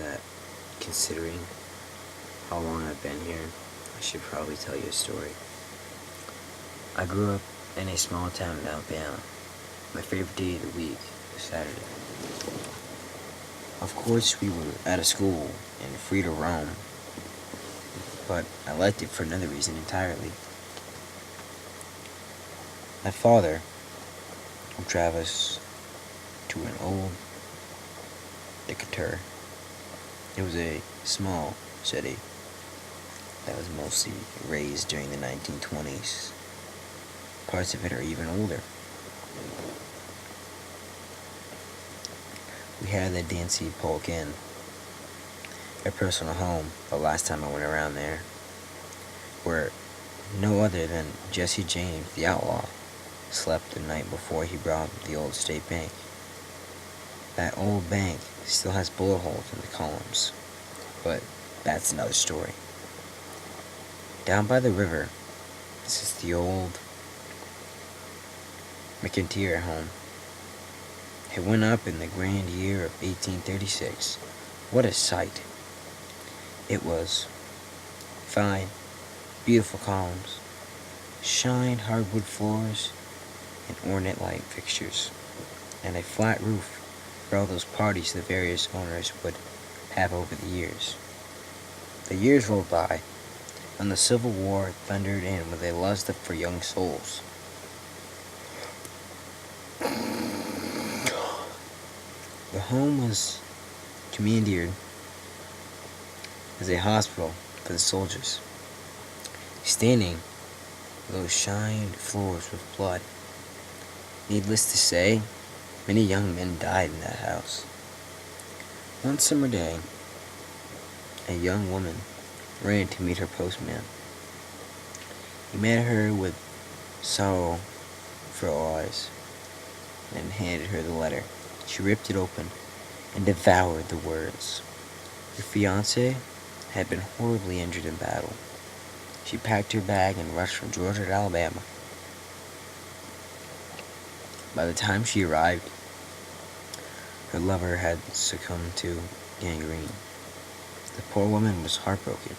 that, considering how long I've been here, I should probably tell you a story. I grew up in a small town in Alabama. My favorite day of the week was Saturday. Of course, we were out of school and free to roam, but I liked it for another reason entirely. My father would drive us to an old Mcentire. It was a small city that was mostly raised during the 1920s. Parts of it are even older. We had the Dancy Polk Inn, a personal home, the last time I went around there, where no other than Jesse James, the outlaw, slept the night before he robbed the old state bank. That old bank still has bullet holes in the columns, but that's another story. Down by the river, this is the old Mcentire home. It went up in the grand year of 1836. What a sight! It was fine, beautiful columns, shine hardwood floors, and ornate light fixtures, and a flat roof for all those parties the various owners would have over the years. The years rolled by, and the Civil War thundered in with a lust for young souls. The home was commandeered as a hospital for the soldiers. Standing, those shined floors with blood. Needless to say, many young men died in that house. One summer day, a young woman ran to meet her postman. He met her with sorrow for eyes and handed her the letter. She ripped it open and devoured the words. Her fiancé had been horribly injured in battle. She packed her bag and rushed from Georgia to Alabama. By the time she arrived, her lover had succumbed to gangrene. The poor woman was heartbroken.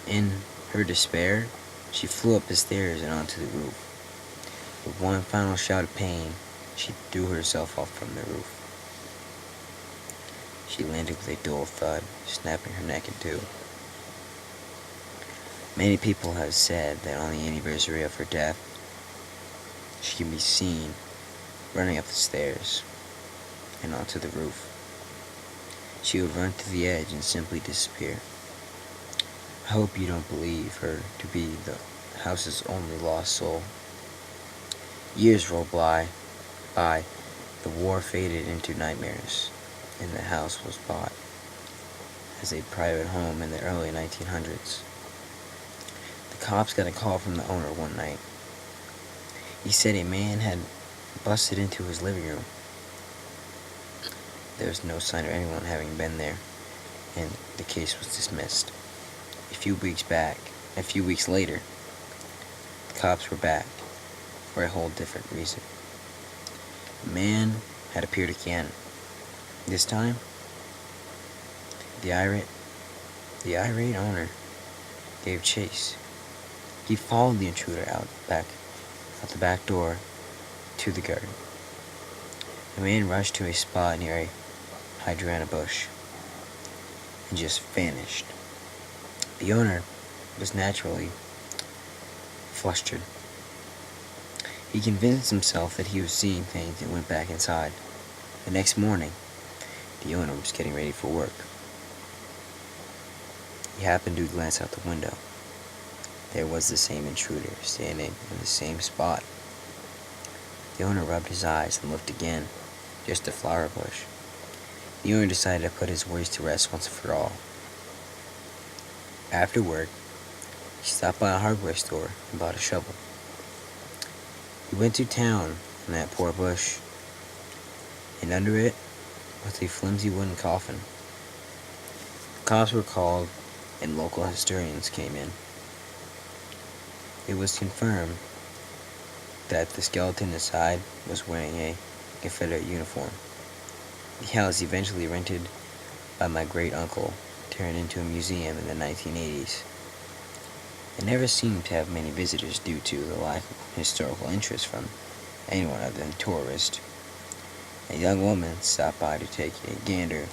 In her despair, she flew up the stairs and onto the roof. With one final shout of pain, she threw herself off from the roof. She landed with a dull thud, snapping her neck in two. Many people have said that on the anniversary of her death, she can be seen running up the stairs and onto the roof. She would run to the edge and simply disappear. I hope you don't believe her to be the house's only lost soul. Years rolled by, the war faded into nightmares, and the house was bought as a private home in the early 1900s. The cops got a call from the owner one night. He said a man had busted into his living room. There was no sign of anyone having been there, and the case was dismissed. A few weeks later, the cops were back for a whole different reason. The man had appeared again. This time, the irate owner gave chase. He followed the intruder out the back door to the garden. The man rushed to a spot near a hydrangea bush and just vanished. The owner was naturally flustered. He convinced himself that he was seeing things and went back inside. The next morning, the owner was getting ready for work. He happened to glance out the window. There was the same intruder standing in the same spot. The owner rubbed his eyes and looked again, just a flower bush. The owner decided to put his worries to rest once and for all. After work, he stopped by a hardware store and bought a shovel. He went to town on that poor bush, and under it was a flimsy wooden coffin. The cops were called, and local historians came in. It was confirmed that the skeleton inside was wearing a Confederate uniform. The house eventually rented by my great uncle turned into a museum in the 1980s. It never seemed to have many visitors due to the lack of historical interest from anyone other than tourists. A young woman stopped by to take a gander.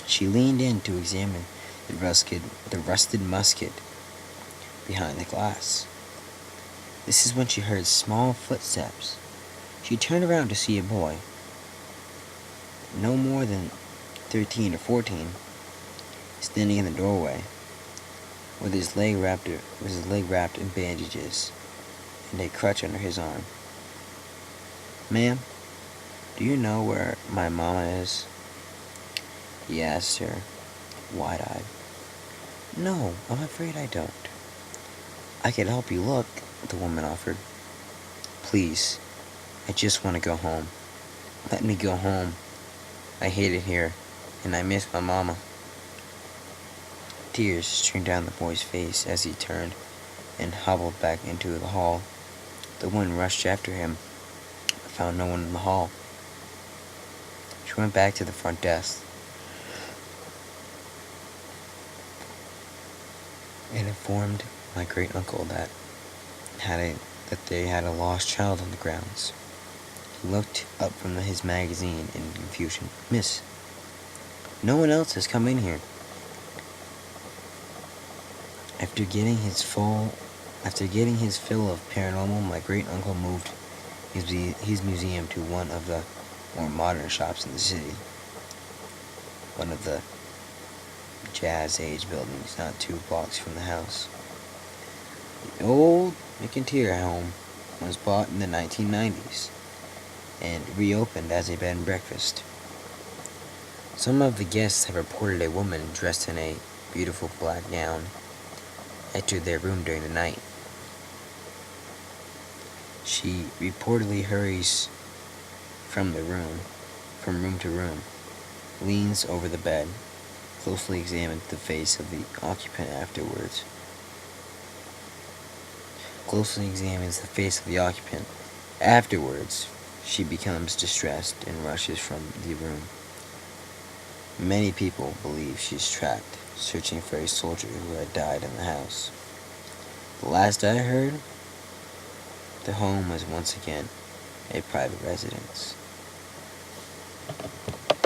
She leaned in to examine the rusted musket behind the glass. This is when she heard small footsteps. She turned around to see a boy, no more than 13 or 14, standing in the doorway, with his leg wrapped in bandages and a crutch under his arm. "Ma'am, do you know where my mama is?" he asked her, wide-eyed. "No, I'm afraid I don't." "I could help you look," the woman offered. "Please, I just want to go home. Let me go home. I hate it here, and I miss my mama." Tears streamed down the boy's face as he turned and hobbled back into the hall. The woman rushed after him, but found no one in the hall. She went back to the front desk and informed my great uncle that they had a lost child on the grounds. He looked up from his magazine in confusion. "Miss, no one else has come in here." After getting his fill of paranormal, my great uncle moved his museum to one of the more modern shops in the city. One of the Jazz Age buildings not 2 blocks from the house. The old Mcentire home was bought in the 1990s and reopened as a bed and breakfast. Some of the guests have reported a woman dressed in a beautiful black gown entered their room during the night. She reportedly hurries from room to room, leans over the bed, closely examines the face of the occupant afterwards. Afterwards, she becomes distressed and rushes from the room. Many people believe she's trapped, searching for a soldier who had died in the house. The last I heard, the home was once again a private residence.